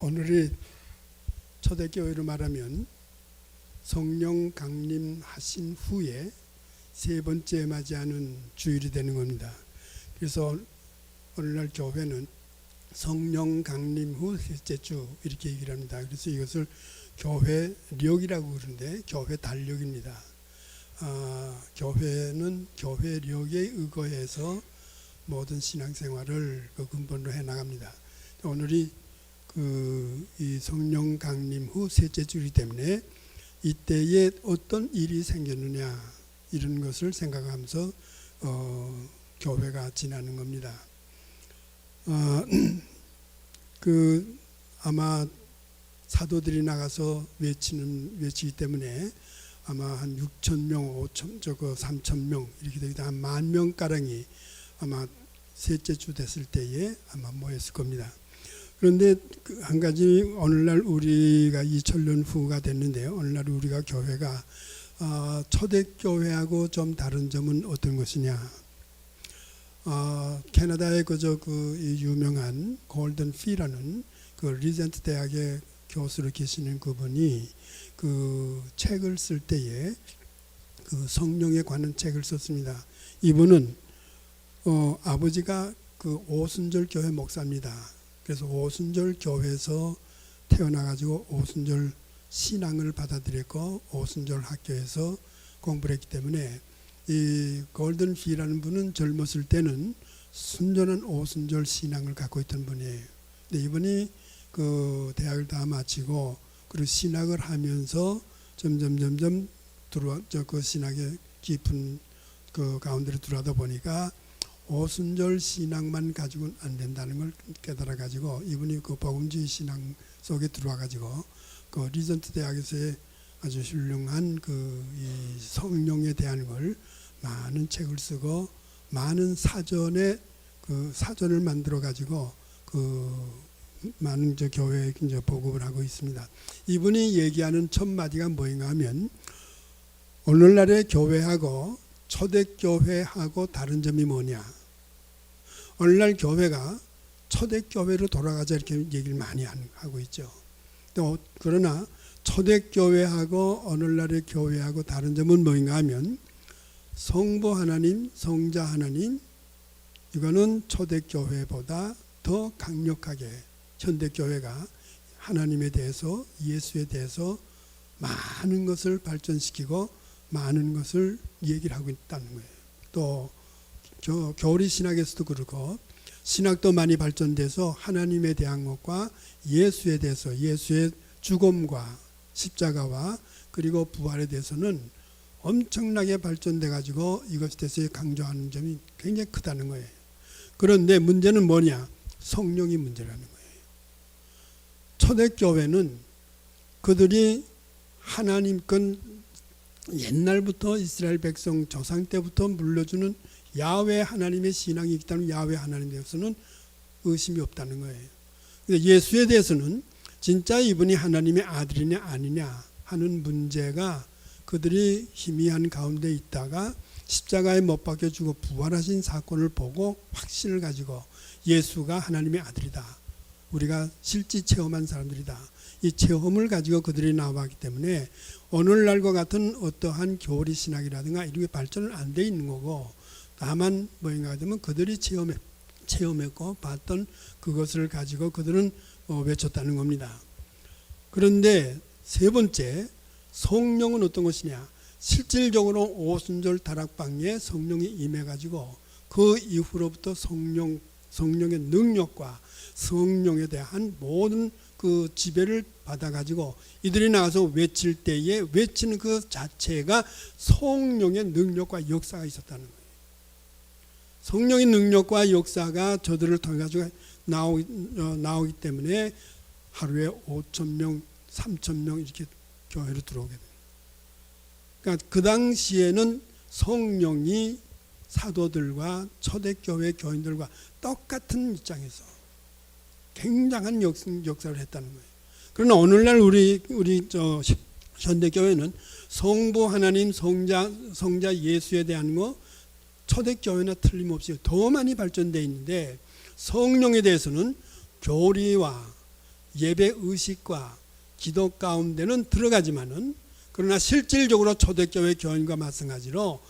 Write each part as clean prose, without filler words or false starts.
오늘이 초대교회로 말하면 성령 강림하신 후에 세 번째 맞이하는 주일이 되는 겁니다. 그래서 오늘날 교회는 성령 강림 후 셋째 주 이렇게 얘기를 합니다. 그래서 이것을 교회력이라고 그러는데 교회 달력입니다. 교회는 교회력에 의거해서 모든 신앙생활을 그 근본으로 해나갑니다. 오늘이 이 성령 강림 후 셋째 주이기 때문에 이때에 어떤 일이 생겼느냐 이런 것을 생각하면서 교회가 지나는 겁니다. 아마 사도들이 나가서 외치기 때문에 아마 한 6,000명, 3,000명 이렇게 되기도 한 10,000명 가량이 아마 셋째 주 됐을 때에 아마 모였을 겁니다. 그런데 한 가지 오늘날 우리가 2000년 후가 됐는데요. 오늘날 우리가 교회가 초대교회하고 좀 다른 점은 어떤 것이냐? 캐나다의 그 유명한 골든 피라는 그 리젠트 대학의 교수로 계시는 그분이 그 책을 쓸 때에 그 성령에 관한 책을 썼습니다. 이분은 아버지가 그 오순절 교회 목사입니다. 그래서 오순절 교회에서 태어나가지고 오순절 신앙을 받아들였고 오순절 학교에서 공부를 했기 때문에 이 골든 피라는 분은 젊었을 때는 순전한 오순절 신앙을 갖고 있던 분이에요. 근데 이분이 그 대학을 다 마치고 그리고 신학을 하면서 점점 그 신학의 깊은 그 가운데로 들어가다 보니까 오순절 신앙만 가지고는 안 된다는 걸 깨달아 가지고 이분이 그 복음주의 신앙 속에 들어와 가지고 그 리전트 대학에서의 아주 훌륭한 이 성령에 대한 걸 많은 책을 쓰고 많은 사전을 만들어 가지고 많은 교회에 이제 보급을 하고 있습니다. 이분이 얘기하는 첫 마디가 뭐인가 하면 오늘날의 교회하고 초대교회하고 다른 점이 뭐냐? 오늘날 교회가 초대교회로 돌아가자 이렇게 얘기를 많이 하고 있죠. 또 그러나 초대교회하고 오늘날의 교회하고 다른 점은 뭐인가 하면 성부 하나님, 성자 하나님 이거는 초대교회보다 더 강력하게 현대교회가 하나님에 대해서 예수에 대해서 많은 것을 발전시키고 많은 것을 얘기를 하고 있다는 거예요. 또 교리 신학에서도 그렇고 신학도 많이 발전돼서 하나님에 대한 것과 예수에 대해서 예수의 죽음과 십자가와 그리고 부활에 대해서는 엄청나게 발전돼 가지고 이것에 대해서 강조하는 점이 굉장히 크다는 거예요. 그런데 문제는 뭐냐? 성령이 문제라는 거예요. 초대교회는 그들이 하나님 옛날부터 이스라엘 백성 조상 때부터 물려주는 야훼 하나님의 신앙이 있기 때문에 야훼 하나님에 대해서는 의심이 없다는 거예요. 예수에 대해서는 진짜 이분이 하나님의 아들이냐 아니냐 하는 문제가 그들이 희미한 가운데 있다가 십자가에 못 박혀 죽어 부활하신 사건을 보고 확신을 가지고 예수가 하나님의 아들이다. 우리가 실제 체험한 사람들이다. 이 체험을 가지고 그들이 나왔기 때문에 오늘날과 같은 어떠한 교리 신학이라든가 이런 게 발전은 안 돼 있는 거고 다만 뭐인가 하면 그들이 체험했고 봤던 그것을 가지고 그들은 외쳤다는 겁니다. 그런데 세 번째 성령은 어떤 것이냐? 실질적으로 오순절 다락방에 성령이 임해가지고 그 이후로부터 성령의 능력과 성령에 대한 모든 그 지배를 받아가지고 이들이 나가서 외칠 때에 외치는 그 자체가 성령의 능력과 역사가 있었다는 거예요. 성령의 능력과 역사가 저들을 통해 가지고 나오기 때문에 하루에 5,000명, 3,000명 이렇게 교회로 들어오게 돼요. 그러니까 그 당시에는 성령이 사도들과 초대교회 교인들과 똑같은 입장에서 굉장한 역사를 했다는 거예요. 그러나 오늘날 우리 현대교회는 성부 하나님, 성자 예수에 대한 거 초대교회나 틀림없이 더 많이 발전되어 있는데 성령에 대해서는 교리와 예배 의식과 기도 가운데는 들어가지만은, 그러나 실질적으로 초대교회 교인과 마찬가지로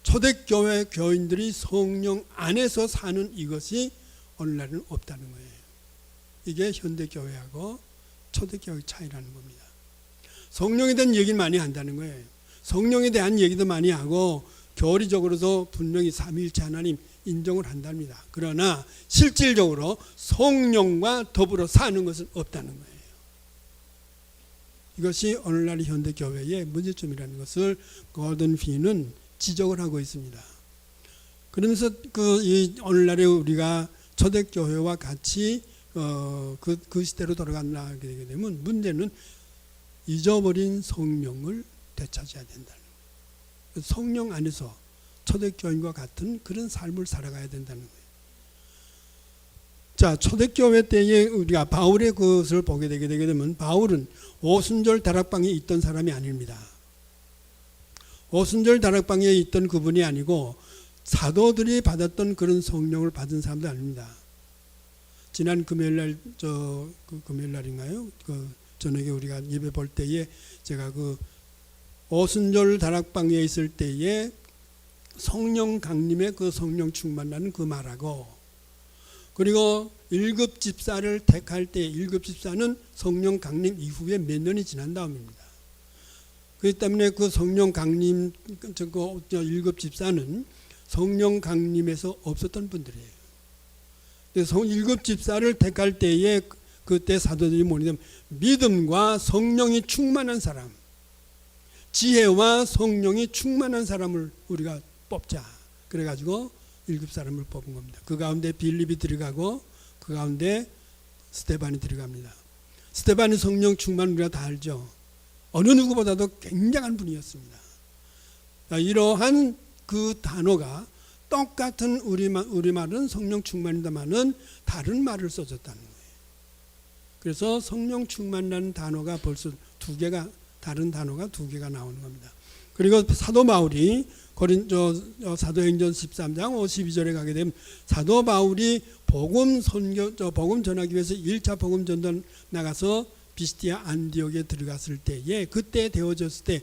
초대교회 교인들이 성령 안에서 사는 이것이 오늘날은 없다는 거예요. 이게 현대교회하고 초대교회 차이라는 겁니다. 성령에 대한 얘기를 많이 한다는 거예요. 성령에 대한 얘기도 많이 하고 교리적으로도 분명히 삼위일체 하나님 인정을 한답니다. 그러나 실질적으로 성령과 더불어 사는 것은 없다는 거예요. 이것이 오늘날 현대교회의 문제점이라는 것을 골든 피는 지적을 하고 있습니다. 그러면서 오늘날에 우리가 초대교회와 같이 그 시대로 돌아가게 되게 되면 문제는 잊어버린 성령을 되찾아야 된다는 거예요. 성령 안에서 초대교인과 같은 그런 삶을 살아가야 된다는 거예요. 자, 초대교회 때에 우리가 바울의 것을 보게 되게 되면 바울은 오순절 다락방에 있던 사람이 아닙니다. 오순절 다락방에 있던 그분이 아니고 사도들이 받았던 그런 성령을 받은 사람도 아닙니다. 지난 금요일날 금요일날인가요? 저녁에 우리가 예배 볼 때에 제가 오순절 다락방에 있을 때에 성령 강림의 그 성령 충만하는 그 말하고, 그리고 1급 집사를 택할 때 1급 집사는 성령 강림 이후에 몇 년이 지난 다음입니다. 그렇기 때문에 그 성령 강림 1급 집사는 성령 강림에서 없었던 분들이에요. 그래서 1급 집사를 택할 때에 그때 사도들이 뭐냐면 믿음과 성령이 충만한 사람, 지혜와 성령이 충만한 사람을 우리가 뽑자. 그래가지고 1급 사람을 뽑은 겁니다. 그 가운데 빌립이 들어가고 그 가운데 스데반이 들어갑니다. 스데반이 성령 충만 우리가 다 알죠. 어느 누구보다도 굉장한 분이었습니다. 이러한 그 단어가 똑같은 우리말은 성령 충만이다마는 다른 말을 써줬다는 거예요. 그래서 성령 충만이라는 단어가 벌써 다른 단어가 두 개가 나오는 겁니다. 그리고 사도 바울이 사도행전 13장 52절에 가게 되면 사도 바울이 복음 전하기 위해서 1차 복음 전도 나가서 비스티아 안디옥에 들어갔을 때에, 그때 되어졌을 때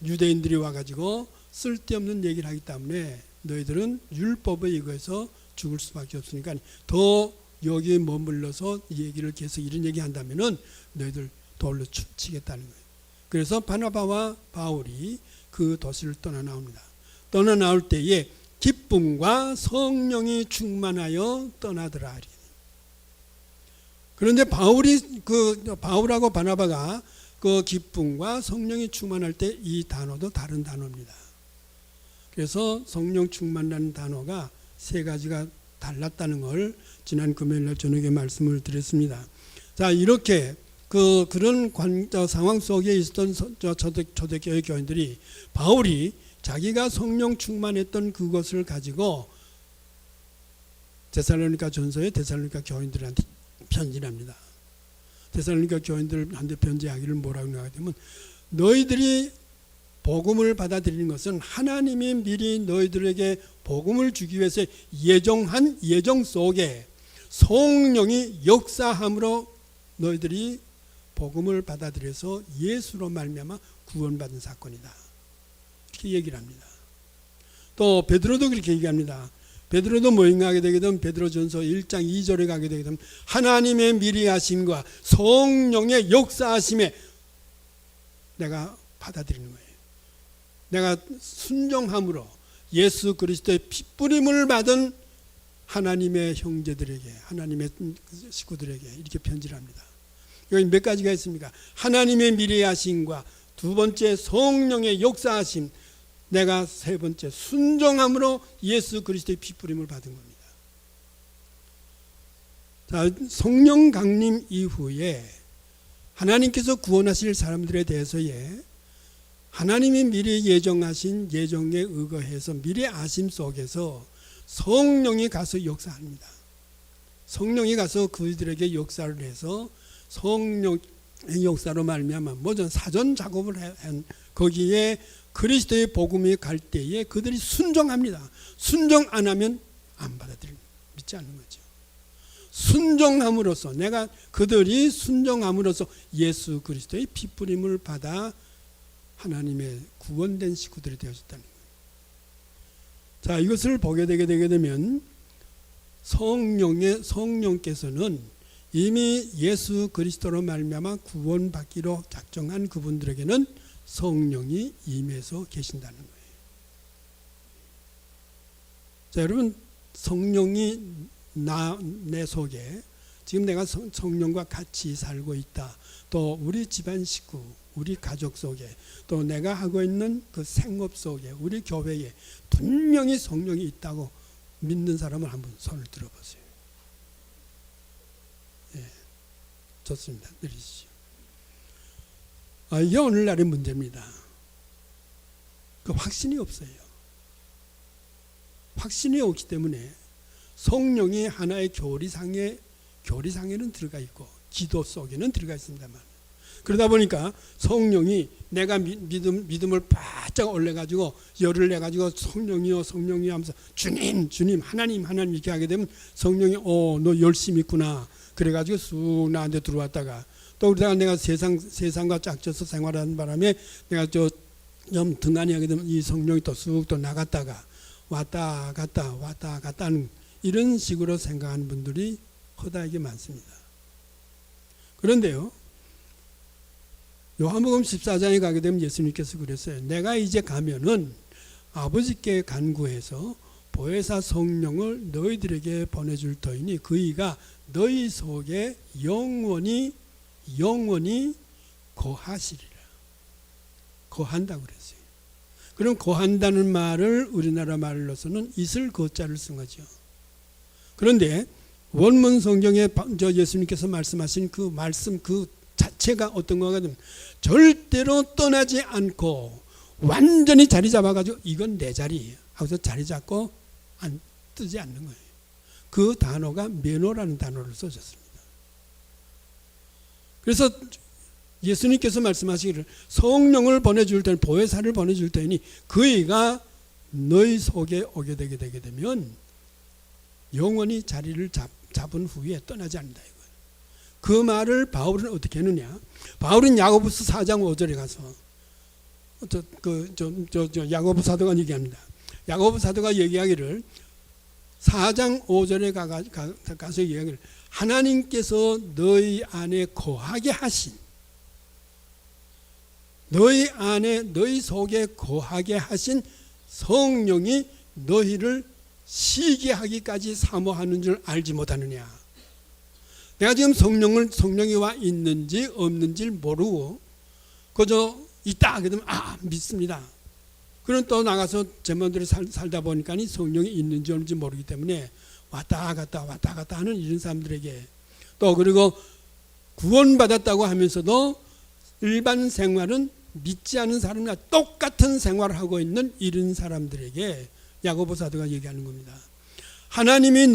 유대인들이 와가지고 쓸데없는 얘기를 하기 때문에 너희들은 율법에 의거해서 죽을 수밖에 없으니까 더 여기에 머물러서 이 얘기를 계속 이런 얘기 한다면은 너희들 돌로 치겠다는 거예요. 그래서 바나바와 바울이 그 도시를 떠나 나옵니다. 떠나 나올 때에 기쁨과 성령이 충만하여 떠나더라. 그런데 바울하고 바나바가 그 기쁨과 성령이 충만할 때 이 단어도 다른 단어입니다. 그래서 성령 충만이라는 단어가 세 가지가 달랐다는 걸 지난 금요일날 저녁에 말씀을 드렸습니다. 자, 이렇게 그런 상황 속에 있었던 초대교회 교인들이 바울이 자기가 성령 충만했던 그것을 가지고 데살로니가 전서에 데살로니가 교인들한테 편지를 합니다. 데살로니가 교인들한테 편지하기를 뭐라고 하냐면, 너희들이 복음을 받아들이는 것은 하나님이 미리 너희들에게 복음을 주기 위해서 예정한 예정 속에 성령이 역사함으로 너희들이 복음을 받아들여서 예수로 말미암아 구원받은 사건이다. 이렇게 얘기를 합니다. 또 베드로도 그렇게 얘기합니다. 베드로도 뭐인가 하게 되게 되면 베드로전서 1장 2절에 가게 되게 되면 하나님의 미리 하심과 성령의 역사하심에 내가 받아들이는 거예요. 내가 순종함으로 예수 그리스도의 핏부림을 받은 하나님의 형제들에게, 하나님의 식구들에게 이렇게 편지를 합니다. 여기 몇 가지가 있습니까? 하나님의 미리 하심과 두 번째 성령의 역사하심, 내가 세 번째 순종함으로 예수 그리스도의 핏부림을 받은 겁니다. 자, 성령 강림 이후에 하나님께서 구원하실 사람들에 대해서의 하나님이 미리 예정하신 예정에 의거해서 미리 아심 속에서 성령이 가서 역사합니다. 성령이 가서 그들에게 역사를 해서 성령의 역사로 말미암아 모든 사전 작업을 한 거기에 그리스도의 복음이 갈 때에 그들이 순종합니다. 순종 안 하면 안 받아들입니다. 믿지 않는 거죠. 순종함으로써, 내가 그들이 순종함으로써 예수 그리스도의 피뿌림을 받아 하나님의 구원된 식구들이 되어졌다는 거예요. 자, 이것을 보게 되게 되면 성령께서는 이미 예수 그리스도로 말미암아 구원받기로 작정한 그분들에게는 성령이 임해서 계신다는 거예요. 자, 여러분, 성령이 내 속에, 지금 내가 성령과 같이 살고 있다. 또 우리 집안 식구, 우리 가족 속에, 또 내가 하고 있는 그 생업 속에, 우리 교회에 분명히 성령이 있다고 믿는 사람을 한번 손을 들어보세요. 예, 좋습니다. 내리시죠. 이게 오늘날의 문제입니다. 그 확신이 없어요. 확신이 없기 때문에 성령이 하나의 교리상에는 들어가 있고 기도 속에는 들어가 있습니다만, 그러다 보니까 성령이 내가 믿음을 바짝 올려가지고 열을 내가지고 성령이요 성령이요 하면서 주님 하나님 이렇게 하게 되면 성령이 너 열심히 있구나 그래가지고 쑥 나한테 들어왔다가, 또 그러다가 내가 세상과 짝져서 생활하는 바람에 내가 좀 등한히 하게 되면 이 성령이 또 쑥 또 나갔다가 왔다 갔다 하는 이런 식으로 생각하는 분들이 허다하게 많습니다. 그런데요, 요한복음 14장에 가게 되면 예수님께서 그랬어요. 내가 이제 가면은 아버지께 간구해서 보혜사 성령을 너희들에게 보내줄 터이니 그이가 너희 속에 영원히 거하시리라. 거한다고 그랬어요. 그럼 거한다는 말을 우리나라 말로서는 있을 거자를 쓴 거죠. 그런데 원문 성경에 예수님께서 말씀하신 그 말씀 그 자체가 어떤 거가 되면 절대로 떠나지 않고 완전히 자리 잡아가지고 이건 내 자리 하고서 자리 잡고 안 뜨지 않는 거예요. 그 단어가 메노라는 단어를 써줬습니다. 그래서 예수님께서 말씀하시기를 성령을 보내줄 때는 보혜사를 보내줄 때니 그이가 너희 속에 오게 되게 되면 영원히 자리를 잡은 후에 떠나지 않는다 이거예요. 그 말을 바울은 어떻게 했느냐? 바울은 야고보서 4장 5절에 가서 야고보 사도가 얘기합니다. 야고보 사도가 얘기하기를 4장 5절에 가서 얘기하기를 하나님께서 너희 안에 거하게 하신, 너희 속에 거하게 하신 성령이 너희를 시기하기까지 사모하는 줄 알지 못하느냐. 내가 지금 성령이 와 있는지 없는지 모르고 그저 있다 하게 되면 믿습니다. 그럼 또 나가서 제 마음대로 살다 보니까 성령이 있는지 없는지 모르기 때문에 왔다 갔다 하는 이런 사람들에게, 또 그리고 구원받았다고 하면서도 일반 생활은 믿지 않은 사람과 똑같은 생활을 하고 있는 이런 사람들에게 야고보 사도가 얘기하는 겁니다. 하나님이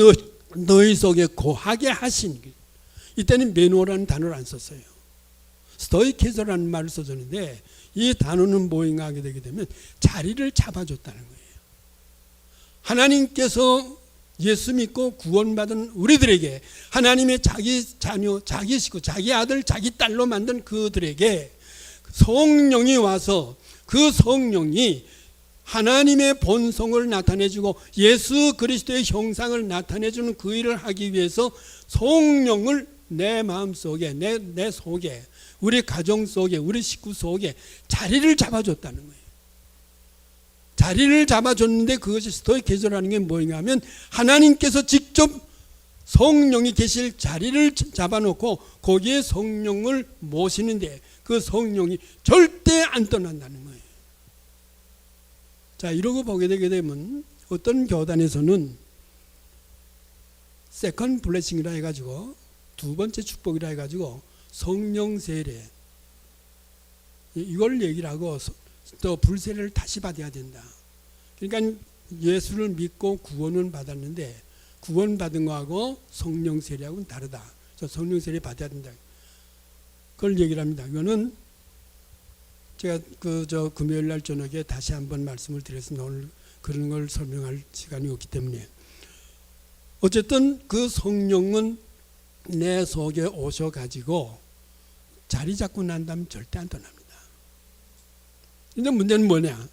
너희 속에 거하게 하신, 이때는 메노라는 단어를 안 썼어요. 스토이케조라는 말을 써줬는데 이 단어는 뭐인가 하게 되게 되면 자리를 잡아줬다는 거예요. 하나님께서 예수 믿고 구원받은 우리들에게 하나님의 자기 자녀, 자기 식구, 자기 아들, 자기 딸로 만든 그들에게 성령이 와서 그 성령이 하나님의 본성을 나타내주고 예수 그리스도의 형상을 나타내주는 그 일을 하기 위해서 성령을 내 마음속에, 내 속에, 우리 가정 속에, 우리 식구 속에 자리를 잡아줬다는 거예요. 자리를 잡아줬는데 그것이 스토이케조라는 게 뭐냐 하면 하나님께서 직접 성령이 계실 자리를 잡아놓고 거기에 성령을 모시는데 그 성령이 절대 안 떠난다는 거예요. 자, 이러고 보게 되게 되면 어떤 교단에서는 세컨 블레싱이라 해가지고 두 번째 축복이라 해가지고 성령 세례 이걸 얘기를 하고 또 불세례를 다시 받아야 된다. 그러니까 예수를 믿고 구원은 받았는데 구원받은 거하고 성령 세례하고는 다르다. 성령 세례 받아야 된다. 그걸 얘기를 합니다. 이거는 제가 금요일 날 저녁에 다시 한번 말씀을 드렸습니다. 오늘 그런 걸 설명할 시간이 없기 때문에. 어쨌든 그 성령은 내 속에 오셔가지고 자리 잡고 난 다음에 절대 안 떠납니다. 근데 문제는 뭐냐?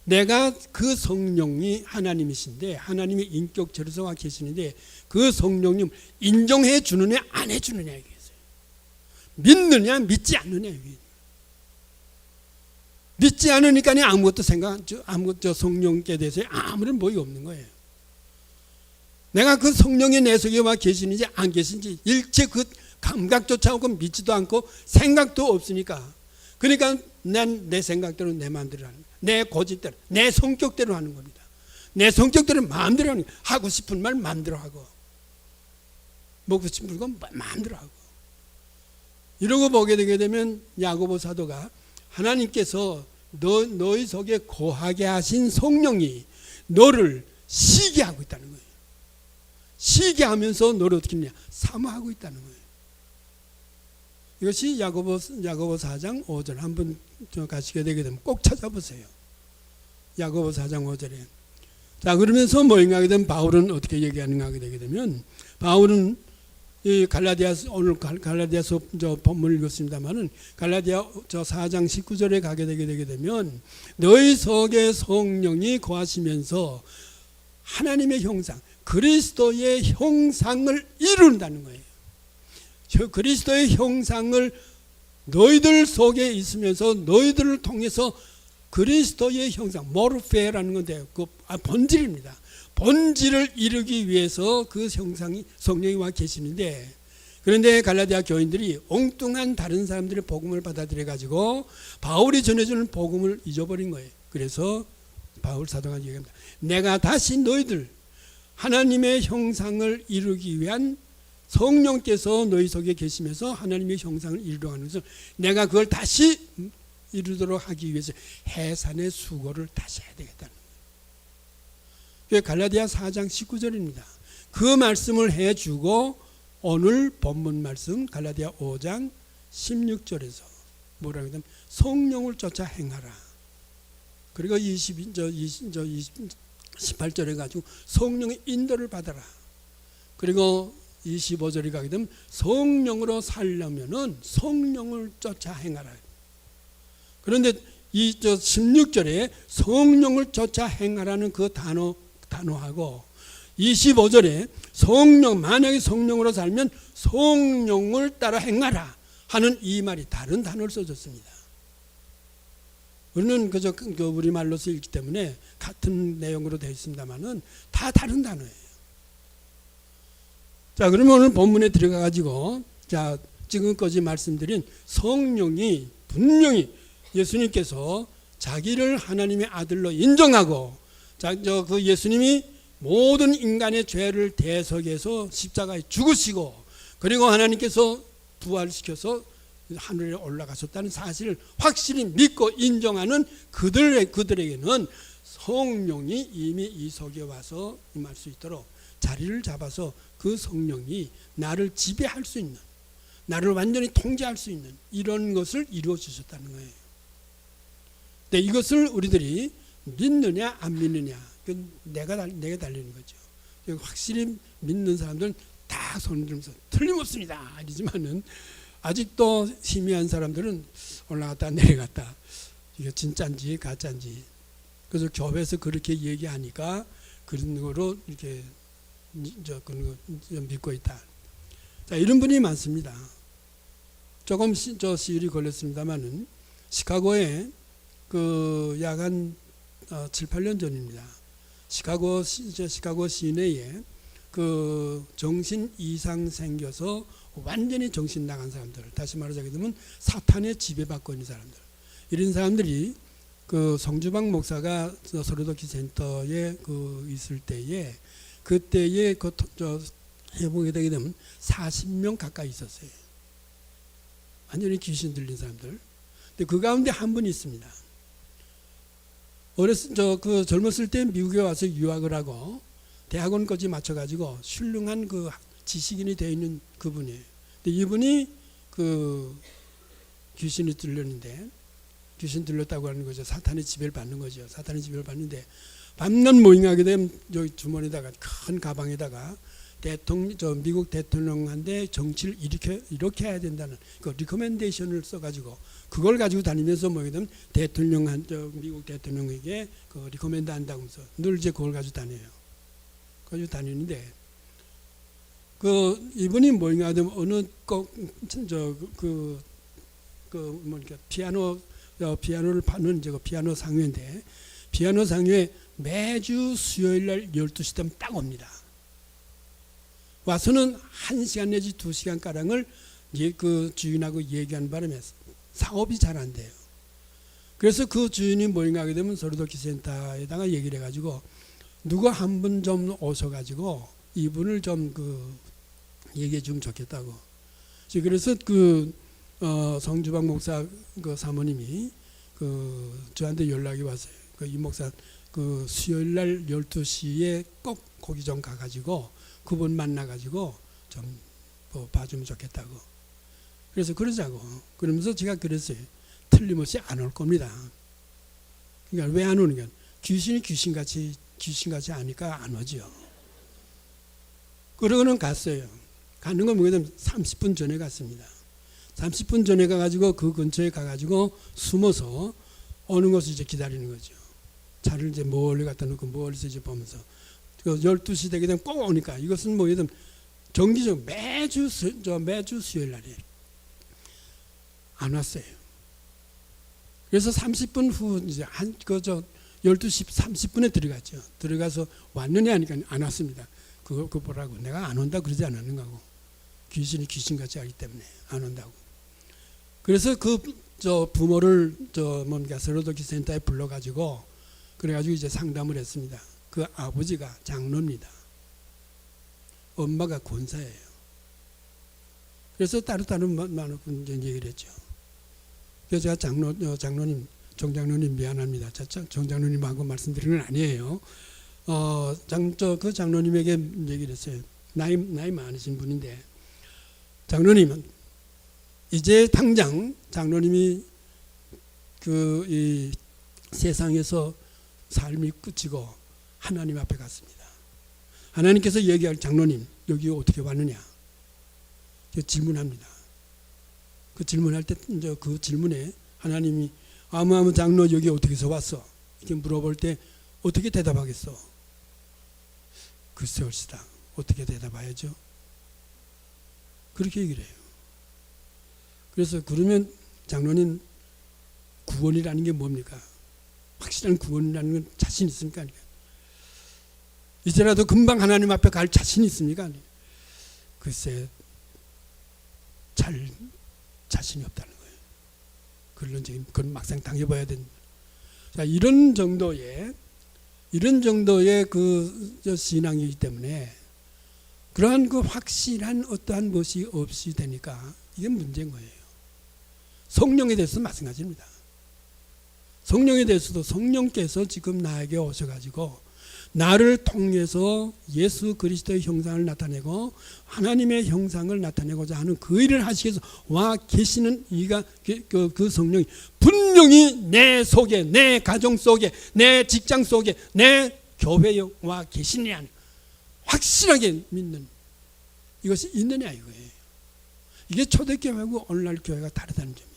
내가 그 성령이 하나님이신데 하나님의 인격체로서 와 계시는데 그 성령님 인정해 주느냐 안 해주느냐 이거예요. 믿느냐 믿지 않느냐 이거예요. 믿지 않으니까 아무것도 아무것도 성령께 대해서 아무런 뭐가 없는 거예요. 내가 그 성령이 내 속에 와 계시는지 안 계신지 일체 그 감각조차 없고 믿지도 않고 생각도 없으니까 그러니까 난 내 생각대로 내 마음대로 하는 거야. 내 고집대로 내 성격대로 하는 겁니다. 내 성격대로 마음대로 하는 거야. 하고 싶은 말 마음대로 하고 먹고 싶은 건 마음대로 하고 이러고 보게 되게 되면 야고보 사도가 하나님께서 너희 속에 거하게 하신 성령이 너를 시게 하고 있다는 거예요. 시게 하면서 너를 어떻게 했냐? 사모하고 있다는 거예요. 이것이 야고보 4장 5절 한번 가시게 되게 되면 꼭 찾아보세요. 야고보 4장 5절에. 자, 그러면서 뭐인가 하게 되면 바울은 어떻게 얘기하는가 하게 되게 되면 바울은 이 오늘 갈라디아서 본문을 읽었습니다만은 갈라디아 4장 19절에 가게 되게 되면 너희 속에 성령이 거하시면서 하나님의 형상, 그리스도의 형상을 이룬다는 거예요. 그리스도의 형상을 너희들 속에 있으면서 너희들을 통해서 그리스도의 형상, 모르페라는 건데 그 본질입니다. 본질을 이루기 위해서 그 형상이 성령이 와 계시는데 그런데 갈라디아 교인들이 엉뚱한 다른 사람들의 복음을 받아들여 가지고 바울이 전해주는 복음을 잊어버린 거예요. 그래서 바울 사도가 얘기합니다. 내가 다시 너희들 하나님의 형상을 이루기 위한 성령께서 너희 속에 계시면서 하나님의 형상을 이루려고 해서 내가 그걸 다시 이루도록 하기 위해서 해산의 수고를 다시 해야 되겠다는 거예요. 그게 갈라디아 4장 19절입니다. 그 말씀을 해주고 오늘 본문 말씀 갈라디아 5장 16절에서 뭐라고 하냐면 성령을 쫓아 행하라. 그리고 18절에 가지고 성령의 인도를 받아라. 그리고 25절에 가게 되면 성령으로 살려면은 성령을 쫓아 행하라. 그런데 이 16절에 성령을 쫓아 행하라는 그 단어하고 25절에 만약에 성령으로 살면 성령을 따라 행하라 하는 이 말이 다른 단어를 써줬습니다. 우리는 그저 우리말로서 읽기 때문에 같은 내용으로 되어 있습니다만은 다 다른 단어예요. 자, 그러면 오늘 본문에 들어가 가지고 자, 지금까지 말씀드린 성령이 분명히 예수님께서 자기를 하나님의 아들로 인정하고 그 예수님이 모든 인간의 죄를 대속해서 십자가에 죽으시고 그리고 하나님께서 부활시켜서 하늘에 올라가셨다는 사실을 확실히 믿고 인정하는 그들에게는 성령이 이미 이 속에 와서 임할 수 있도록 자리를 잡아서 그 성령이 나를 지배할 수 있는, 나를 완전히 통제할 수 있는 이런 것을 이루어 주셨다는 거예요. 근데 이것을 우리들이 믿느냐 안 믿느냐 내가 달리는 거죠. 확실히 믿는 사람들은 다 손을 들면서 틀림없습니다 이러지만은 아직도 희미한 사람들은 올라갔다 내려갔다 이게 진짜인지 가짜인지 그래서 교회에서 그렇게 얘기하니까 그런 거로 이렇게 그런 거 믿고 있다. 자, 이런 분이 많습니다. 조금 시일이 걸렸습니다만은 시카고에 약 한 7, 8년 전입니다. 시카고 시내에 정신 이상 생겨서 완전히 정신 나간 사람들, 다시 말하자게 되면 사탄의 지배받고 있는 사람들, 이런 사람들이 성주방 목사가 소로도키 센터에 있을 때에 그때에 해보게 되게 되면 40명 가까이 있었어요. 완전히 귀신 들린 사람들. 근데 그 가운데 한 분이 있습니다. 젊었을 때 미국에 와서 유학을 하고 대학원까지 맞춰가지고 훌륭한 지식인이 되어 있는 그분이에요. 근데 이분이 귀신이 들렸는데 귀신 들렸다고 하는 거죠. 사탄의 지배를 받는 거죠. 사탄의 지배를 받는데 밤낮 모임하게 되면 여기 주머니에다가 큰 가방에다가 미국 대통령한테 정치를 이렇게 해야 된다는 그 리커멘데이션을 써가지고 그걸 가지고 다니면서 뭐냐면 미국 대통령에게 그 리커멘드 한다면서 늘 이제 그걸 가지고 다니는데 그 이분이 뭐인가 하면 어느 피아노를 파는 피아노 상회인데 피아노 상회 매주 수요일 날 12시 되면 딱 옵니다. 와서는 1시간 내지 2시간 가량을 그 주인하고 얘기하는 바람에 사업이 잘 안 돼요. 그래서 그 주인이 뭐인가 하게 되면 서로도키 센터에다가 얘기를 해가지고 누구 한 분 좀 오셔가지고 이분을 좀 얘기해 주면 좋겠다고. 그래서 성주방 목사 그 사모님이 저한테 연락이 왔어요. 이 목사 수요일 날 12시에 꼭 거기 좀 가가지고 그분 만나가지고 좀 봐주면 좋겠다고. 그래서 그러자고. 그러면서 제가 그랬어요. 틀림없이 안 올 겁니다. 그러니까 왜 안 오는가? 귀신이 귀신같이 아니까 안 오죠. 그러고는 갔어요. 가는 건 뭐냐면 30분 전에 갔습니다. 30분 전에 가가지고 그 근처에 가가지고 숨어서 오는 것을 이제 기다리는 거죠. 차를 이제 멀리 갖다 놓고 멀리서 이제 보면서 12시 되게 되면 꼭 오니까 이것은 뭐냐면 정기적 매주 수요일 날에 안 왔어요. 그래서 30분 후 이제 12시 30분에 들어갔죠. 들어가서 왔느냐 하니까 안 왔습니다. 그거 보라고. 내가 안 온다 그러지 않았는가 하고. 귀신이 귀신같이 하기 때문에 안 온다고. 그래서 부모를 서로도키 센터에 불러가지고 그래가지고 이제 상담을 했습니다. 그 아버지가 장로입니다. 엄마가 권사예요. 그래서 따로따로 많은 얘기를 했죠. 그래서 제가 정장로님 미안합니다. 정장로님하고 말씀드리는 건 아니에요. 그 장로님에게 얘기를 했어요. 나이 많으신 분인데 장로님은 이제 당장 장로님이 이 세상에서 삶이 끝이고 하나님 앞에 갔습니다. 하나님께서 얘기할 장로님 여기 어떻게 왔느냐 질문합니다. 그 질문할 때 그 질문에 하나님이 아무 장로 여기 어떻게서 왔어? 이렇게 물어볼 때 어떻게 대답하겠어? 글쎄 옳시다. 어떻게 대답해야죠? 그렇게 얘기를 해요. 그래서 그러면 장로님 구원이라는 게 뭡니까? 확실한 구원이라는 건 자신 있습니까? 이제라도 금방 하나님 앞에 갈 자신 있습니까? 글쎄 잘 자신이 없다는 거예요. 그건 막상 당해봐야 된다. 자, 이런 정도의 신앙이기 때문에 그러한 확실한 어떠한 것이 없이 되니까 이게 문제인 거예요. 성령에 대해서도 마찬가지입니다. 성령에 대해서도 성령께서 지금 나에게 오셔가지고 나를 통해서 예수 그리스도의 형상을 나타내고 하나님의 형상을 나타내고자 하는 그 일을 하시기 위해서 와 계시는 그 성령이 분명히 내 속에, 내 가정 속에, 내 직장 속에, 내 교회에 와 계시냐 확실하게 믿는 이것이 있느냐 이거예요. 이게 초대교회하고 오늘날 교회가 다르다는 점이에요.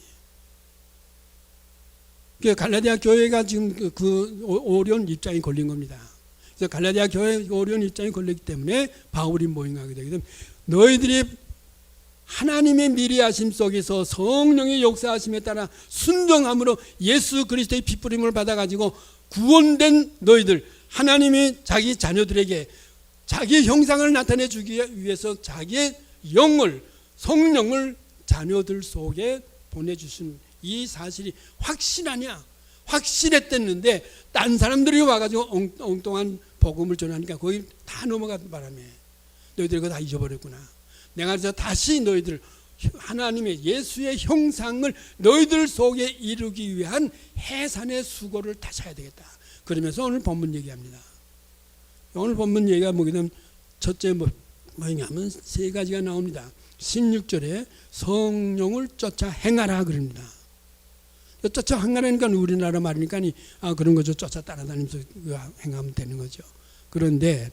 갈라디아 교회가 지금 그 어려운 입장이 걸린 겁니다. 그래서 갈라디아 교회 어려운 입장이 걸렸기 때문에 바울이 모임하게 되게 되면 너희들이 하나님의 미리하심 속에서 성령의 역사하심에 따라 순종함으로 예수 그리스도의 핏부림을 받아가지고 구원된 너희들 하나님이 자기 자녀들에게 자기 형상을 나타내 주기 위해서 자기의 영을 성령을 자녀들 속에 보내주신 이 사실이 확실하냐? 확실했댔는데 딴 사람들이 와가지고 엉뚱한 복음을 전하니까 거기 다 넘어간 바람에 너희들이 그거 다 잊어버렸구나. 내가 그래서 다시 너희들 하나님의 예수의 형상을 너희들 속에 이루기 위한 해산의 수고를 다시 해야 되겠다. 그러면서 오늘 본문 얘기합니다. 오늘 본문 얘기가 뭐냐면 첫째 뭐냐면 세 가지가 나옵니다. 16절에 성령을 쫓아 행하라 그럽니다. 쫓아 행하라니까 우리나라 말이니까 그런 거죠. 쫓아 따라다니면서 행하면 되는 거죠. 그런데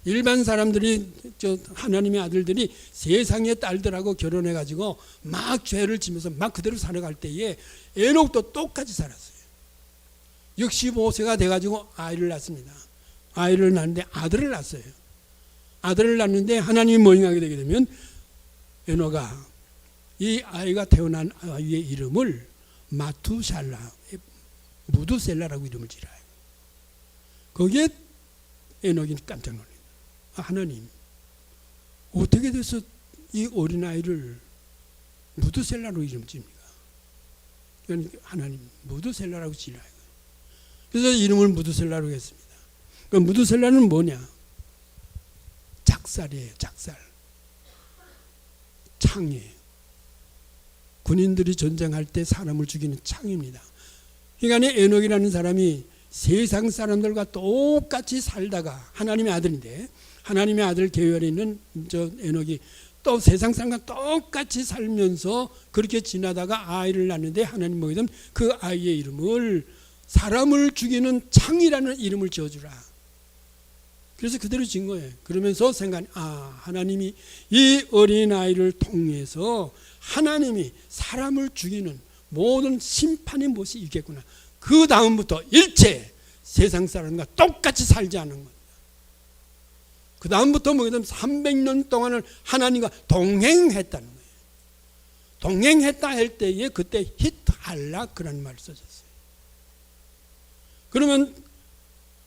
일반 사람들이 하나님의 아들들이 세상의 딸들하고 결혼해 가지고 막 죄를 지면서 막 그대로 살아갈 때에 에녹도 똑같이 살았어요. 65세가 돼 가지고 아이를 낳습니다. 아이를 낳는데 아들을 낳았어요. 아들을 낳는데 하나님이 모행하게 되게 되면 에녹아, 이 아이가 태어난 아이의 이름을 마투샬라, 무두셀라라고 이름을 지어요. 거기에 에녹이 깜짝 놀래요. 하나님, 어떻게 돼서 이 어린아이를 무두셀라로 이름 지입니까? 그러니까 하나님, 무두셀라라고 지어요. 그래서 이름을 무두셀라로 했습니다. 그 무두셀라는 뭐냐? 작살이에요. 작살. 창이에요. 군인들이 전쟁할 때 사람을 죽이는 창입니다. 그러니까 에녹이라는 사람이 세상 사람들과 똑같이 살다가 하나님의 아들인데, 하나님의 아들 계열에 있는 에녹이 또 세상 사람과 똑같이 살면서 그렇게 지나다가 아이를 낳는데 하나님 뭐냐면 그 아이의 이름을 사람을 죽이는 창이라는 이름을 지어주라. 그래서 그대로 지은 거예요. 그러면서 하나님이 이 어린아이를 통해서 하나님이 사람을 죽이는 모든 심판의 못이 있겠구나. 그 다음부터 일체 세상 사람과 똑같이 살지 않는 겁니다. 그 다음부터 뭐냐면 300년 동안을 하나님과 동행했다는 거예요. 동행했다 할 때에 그때 히트할라 그런 말을 써졌어요. 그러면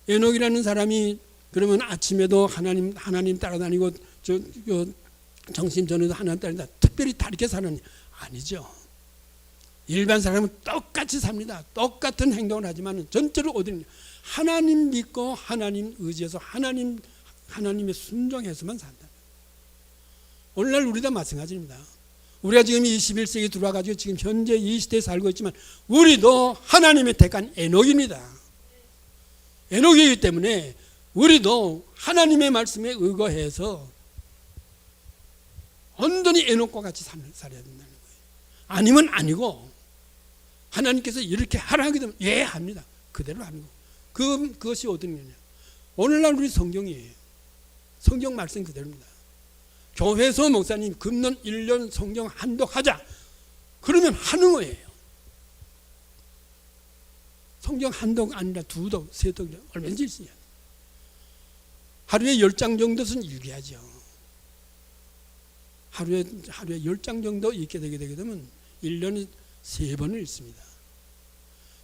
에녹이라는 사람이 그러면 아침에도 하나님 따라다니고 정신 전에도 하나님 따라다니다 특별히 다르게 사는 아니죠. 일반 사람은 똑같이 삽니다. 똑같은 행동을 하지만 전체로 어디는 하나님 믿고 하나님 의지해서 하나님의 순종해서만 산다. 오늘날 우리도 마찬가지입니다. 우리가 지금 21세기 들어와가지고 지금 현재 이 시대에 살고 있지만 우리도 하나님의 택한 에녹입니다. 에녹이기 때문에 우리도 하나님의 말씀에 의거해서 온전히 에녹과 같이 살아야 된다는 거예요. 아니면 아니고 하나님께서 이렇게 하라 하게 되면 예 합니다. 그대로 하는 거. 그것이 어떤 거냐. 오늘날 우리 성경이에요. 성경 말씀 그대로입니다. 교회에서 목사님 금년 1년 성경 한독하자. 그러면 하는 거예요. 성경 한독 아니라 2독, 3독 얼마든지 있어요. 하루에 10장 정도는 읽어야죠. 하루에 10장 정도 읽게 되게 되면 1년에 3번을 읽습니다.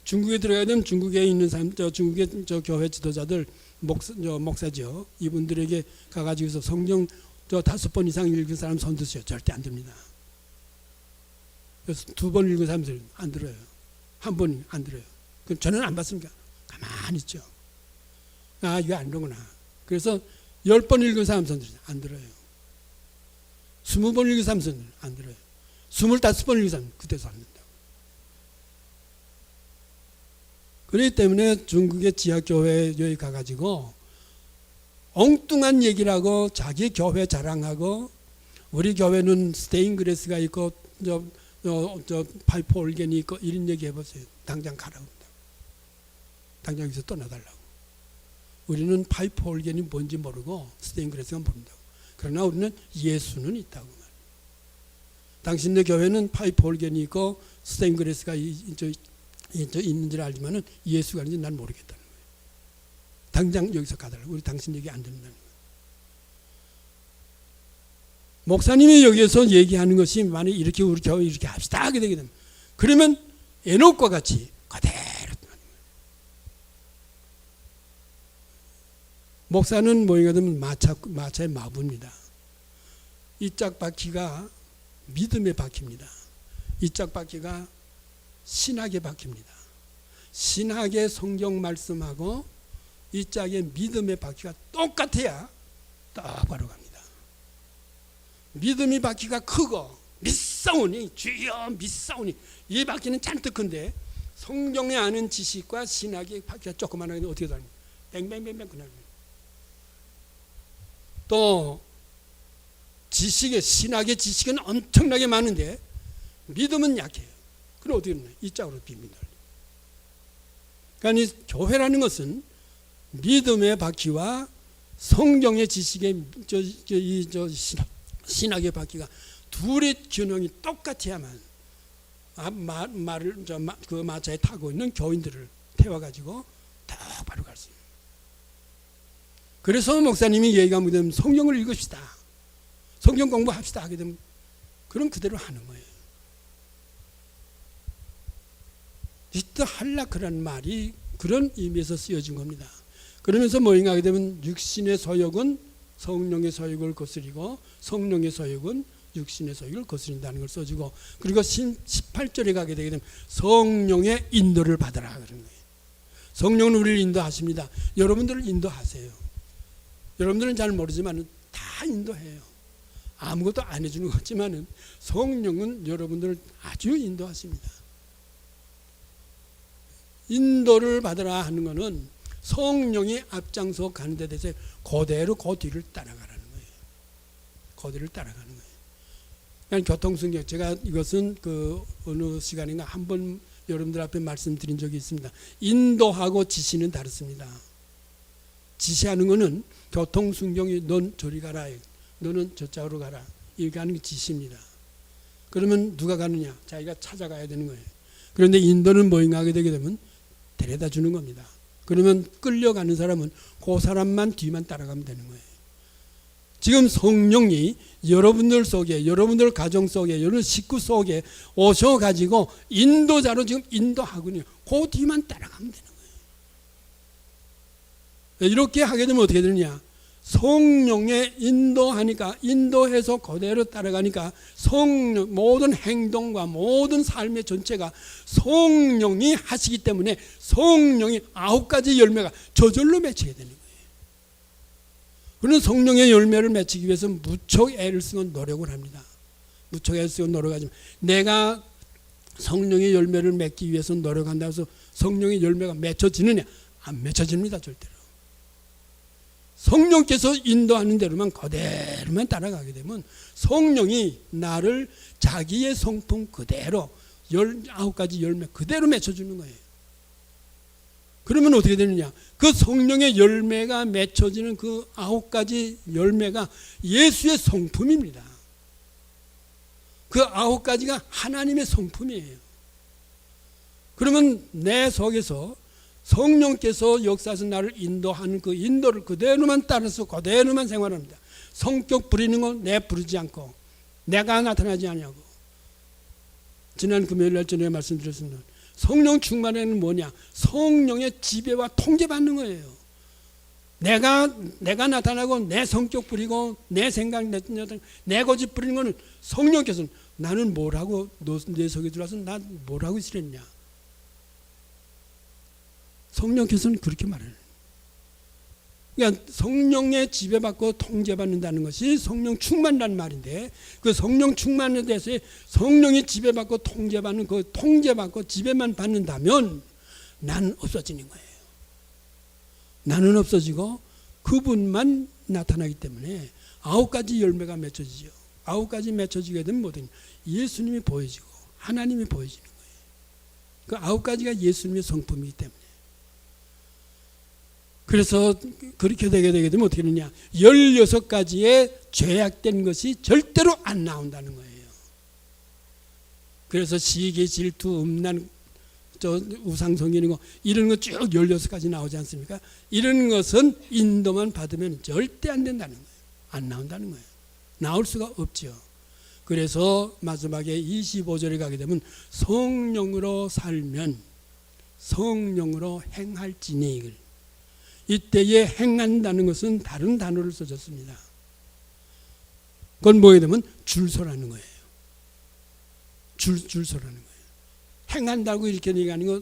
중국에 들어가야 되면 중국에 있는 사람, 중국의 교회 지도자들, 목사죠. 이분들에게 가가지고서 성경 5번 이상 읽은 사람 손 드세요. 절대 안 됩니다. 그래서 2번 읽은 사람들 안 들어요. 1번 안 들어요. 그럼 저는 안 받습니까? 가만히 있죠. 이거 안 되구나. 그래서 10번 읽은 사람 손 드세요. 안 들어요. 20번 읽은 사람 손 안 들어요. 25번 읽은 사람 그때서 안 된다고. 그렇기 때문에 중국의 지하교회에 가가지고 엉뚱한 얘기라고 자기 교회 자랑하고 우리 교회는 스테인그레스가 있고 파이프 올겐이 있고 이런 얘기 해보세요. 당장 가라고 한다고. 당장 여기서 떠나달라고. 우리는 파이프 올겐이 뭔지 모르고 스테인그레스가 모른다고. 그러나 우리는 예수는 있다고 말이에요. 당신네 교회는 파이프 올겐이 있고 스테인그레스가 있는지를 알지만은 예수가 아닌지 난 모르겠다는 거예요. 당장 여기서 가달라고. 우리 당신 얘기 안 듣는다는 거예요. 목사님이 여기에서 얘기하는 것이 만약 이렇게 우리 교회 이렇게 합시다 하게 되게 되면 그러면 에녹과 같이 그대로 목사는 뭐가 되면 마차의 마부입니다. 이 짝바퀴가 믿음의 바퀴입니다. 이 짝바퀴가 신학의 바퀴입니다. 신학의 성경 말씀하고 이 짝의 믿음의 바퀴가 똑같아야 똑바로 갑니다. 믿음의 바퀴가 크고 믿사오니 주여 믿사오니 이 바퀴는 잔뜩 큰데 성경에 아는 지식과 신학의 바퀴가 조그만하게 어떻게 다니냐 뱅뱅뱅뱅 그냥 또 지식의 신학의 지식은 엄청나게 많은데 믿음은 약해요. 그럼 어떻게 되냐 이 짝으로 빕니다. 그러니까 이 교회라는 것은 믿음의 바퀴와 성경의 지식에 신학의 바퀴가 둘의 균형이 똑같아야만 그 마차에 타고 있는 교인들을 태워가지고 똑바로 갈 수 있는. 그래서 목사님이 얘기하면 되면 성경을 읽읍시다, 성경 공부합시다 하게 되면 그럼 그대로 하는 거예요. 이때 할라크라는 말이 그런 의미에서 쓰여진 겁니다. 그러면서 뭐인가 하게 되면 육신의 소욕은 성령의 소욕을 거스리고 성령의 소욕은 육신의 소욕을 거스린다는 걸 써주고, 그리고 18절에 가게 되게 되면 성령의 인도를 받아라 그런 거예요. 성령은 우리를 인도하십니다. 여러분들을 인도하세요. 여러분들은 잘 모르지만 다 인도해요. 아무것도 안 해주는 것 같지만 성령은 여러분들을 아주 인도하십니다. 인도를 받으라 하는 것은 성령이 앞장서 가는 데 대해서 그대로 그 뒤를 따라가라는 거예요. 그 뒤를 따라가는 거예요. 그러니까 교통순경, 제가 이것은 그 어느 시간인가 한번 여러분들 앞에 말씀드린 적이 있습니다. 인도하고 지시는 다릅니다. 지시하는 것은 교통순경이 넌 저리 가라, 너는 저쪽으로 가라, 이렇게 하는 게 지시입니다. 그러면 누가 가느냐? 자기가 찾아가야 되는 거예요. 그런데 인도는 뭐인가 하게 되게 되면 데려다 주는 겁니다. 그러면 끌려가는 사람은 그 사람만 뒤만 따라가면 되는 거예요. 지금 성령이 여러분들 속에, 여러분들 가정 속에, 여러분 식구 속에 오셔가지고 인도자로 지금 인도하거든요. 그 뒤만 따라가면 되는 거예요. 이렇게 하게 되면 어떻게 되느냐? 성령의 인도하니까, 인도해서 그대로 따라가니까 성령, 모든 행동과 모든 삶의 전체가 성령이 하시기 때문에 성령이 9가지 열매가 저절로 맺히게 되는 거예요. 그런 성령의 열매를 맺히기 위해서 무척 애를 쓰고 노력을 합니다. 무척 애를 쓰고 노력하지만 내가 성령의 열매를 맺기 위해서 노력한다고 해서 성령의 열매가 맺혀지느냐? 안 맺혀집니다. 절대로. 성령께서 인도하는 대로만 그대로만 따라가게 되면 성령이 나를 자기의 성품 그대로 19가지 열매 그대로 맺혀주는 거예요. 그러면 어떻게 되느냐? 그 성령의 열매가 맺혀지는 그 9가지 열매가 예수의 성품입니다. 그 9가지가 하나님의 성품이에요. 그러면 내 속에서 성령께서 역사에서 나를 인도하는 그 인도를 그대로만 따라서 그대로만 생활합니다. 성격 부리는 건 내 부르지 않고 내가 나타나지 않냐고. 지난 금요일 날 전에 말씀드렸습니다. 성령 충만에는 뭐냐? 성령의 지배와 통제받는 거예요. 내가 나타나고 내 성격 부리고 내 생각, 내 고집 부리는 거는 성령께서는 나는 뭐라고 내 속에 들어와서 나 뭐라고 있으랬냐? 성령께서는 그렇게 말해요. 그러니까 성령의 지배받고 통제받는다는 것이 성령 충만이라는 말인데, 그 성령 충만에 대해서 성령이 지배받고 통제받는 그 통제받고 지배만 받는다면 나는 없어지는 거예요. 나는 없어지고 그분만 나타나기 때문에 9가지 열매가 맺혀지죠. 9가지 맺혀지게 되면 뭐든 예수님이 보여지고 하나님이 보여지는 거예요. 그 9가지가 예수님의 성품이기 때문에. 그래서 그렇게 되게 되면 어떻게 되느냐? 16가지의 죄악된 것이 절대로 안 나온다는 거예요. 그래서 시기, 질투, 음란, 우상성기는 거 이런 거 쭉 16가지 나오지 않습니까? 이런 것은 인도만 받으면 절대 안 된다는 거예요. 안 나온다는 거예요. 나올 수가 없죠. 그래서 마지막에 25절에 가게 되면 성령으로 살면 성령으로 행할지니, 이때에 행한다는 것은 다른 단어를 써줬습니다. 그건 뭐게 되면 줄서라는 거예요. 줄서라는 거예요. 행한다고 이렇게 얘기하는 거,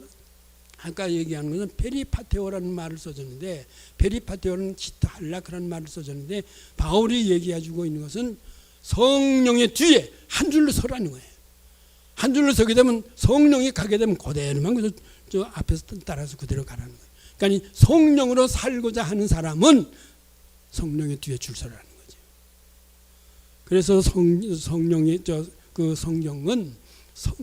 아까 얘기하는 것은 페리파테오라는 말을 써줬는데, 페리파테오는 기타할라크라는 말을 써줬는데, 바울이 얘기해주고 있는 것은 성령의 뒤에 한 줄로 서라는 거예요. 한 줄로 서게 되면 성령이 가게 되면 그대로만 저 앞에서 따라서 그대로 가라는 거예요. 그러니까 성령으로 살고자 하는 사람은 성령의 뒤에 줄 서라는 거죠. 그래서 성령의 그 성경은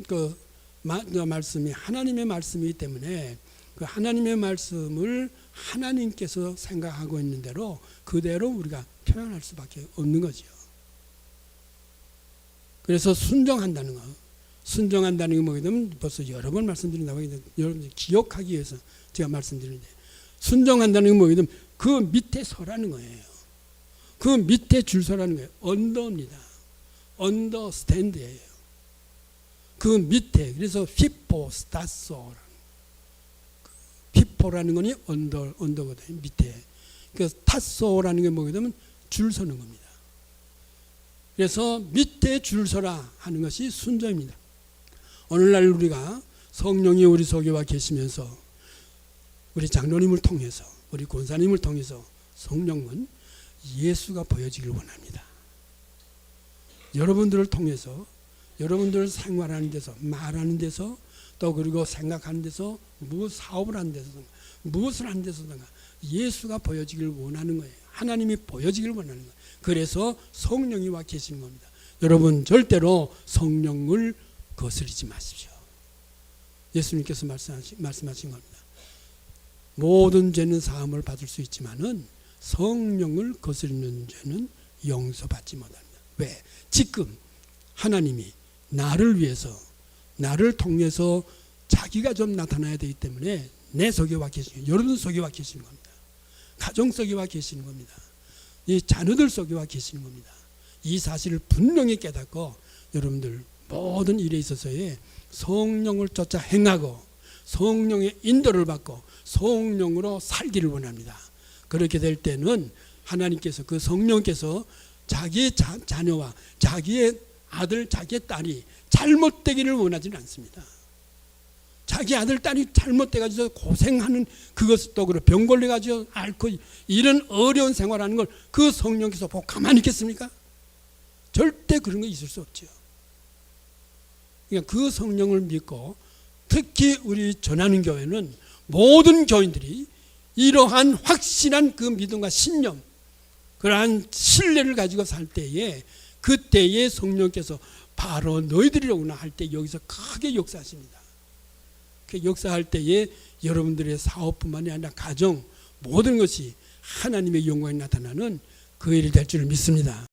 그 말씀이 하나님의 말씀이기 때문에 그 하나님의 말씀을 하나님께서 생각하고 있는 대로 그대로 우리가 표현할 수밖에 없는 거죠. 그래서 순종한다는 거. 순종한다는 게 뭐냐면 벌써 여러 번 말씀드린다고 했는데 여러분들 기억하기 위해서 제가 말씀드리는데, 순종한다는 게 뭐냐면 그 밑에 서라는 거예요. 그 밑에 줄 서라는 거예요. 언더입니다. 언더스탠드예요. 그 밑에, 그래서 피포 스타소, 피포라는 거니 언더거든요. 밑에. 그래서 타소라는 게 뭐냐면 줄 서는 겁니다. 그래서 밑에 줄 서라 하는 것이 순종입니다. 오늘날 우리가 성령이 우리 속에 와 계시면서 우리 장로님을 통해서, 우리 권사님을 통해서 성령은 예수가 보여지길 원합니다. 여러분들을 통해서, 여러분들 생활하는 데서, 말하는 데서, 또 그리고 생각하는 데서, 사업을 하는 데서든가 무엇을 하는 데서든가 예수가 보여지길 원하는 거예요. 하나님이 보여지길 원하는 거예요. 그래서 성령이 와 계시는 겁니다. 여러분 절대로 성령을 거스르지 마십시오. 예수님께서 말씀하신 겁니다. 모든 죄는 사함을 받을 수 있지만은 성령을 거스르는 죄는 용서받지 못합니다. 왜? 지금 하나님이 나를 위해서, 나를 통해서 자기가 좀 나타나야 되기 때문에 내 속에 와 계시는, 여러분 속에 와 계시는 겁니다. 가정 속에 와 계시는 겁니다. 이 자녀들 속에 와 계시는 겁니다. 이 사실을 분명히 깨닫고 여러분들 모든 일에 있어서의 성령을 쫓아 행하고 성령의 인도를 받고 성령으로 살기를 원합니다. 그렇게 될 때는 하나님께서, 그 성령께서 자기의 자녀와 자기의 아들, 자기의 딸이 잘못되기를 원하지는 않습니다. 자기 아들, 딸이 잘못돼가지고 고생하는 그것도 그렇고 병 걸려가지고 앓고 이런 어려운 생활하는 걸 그 성령께서 보고 가만히 있겠습니까? 절대 그런 거 있을 수 없죠. 그러니까 그 성령을 믿고 특히 우리 전하는 교회는 모든 교인들이 이러한 확실한 그 믿음과 신념, 그러한 신뢰를 가지고 살 때에 그때에 성령께서 바로 너희들이로구나 할 때 여기서 크게 역사하십니다. 그 역사할 때에 여러분들의 사업뿐만이 아니라 가정 모든 것이 하나님의 영광이 나타나는 그 일이 될 줄 믿습니다.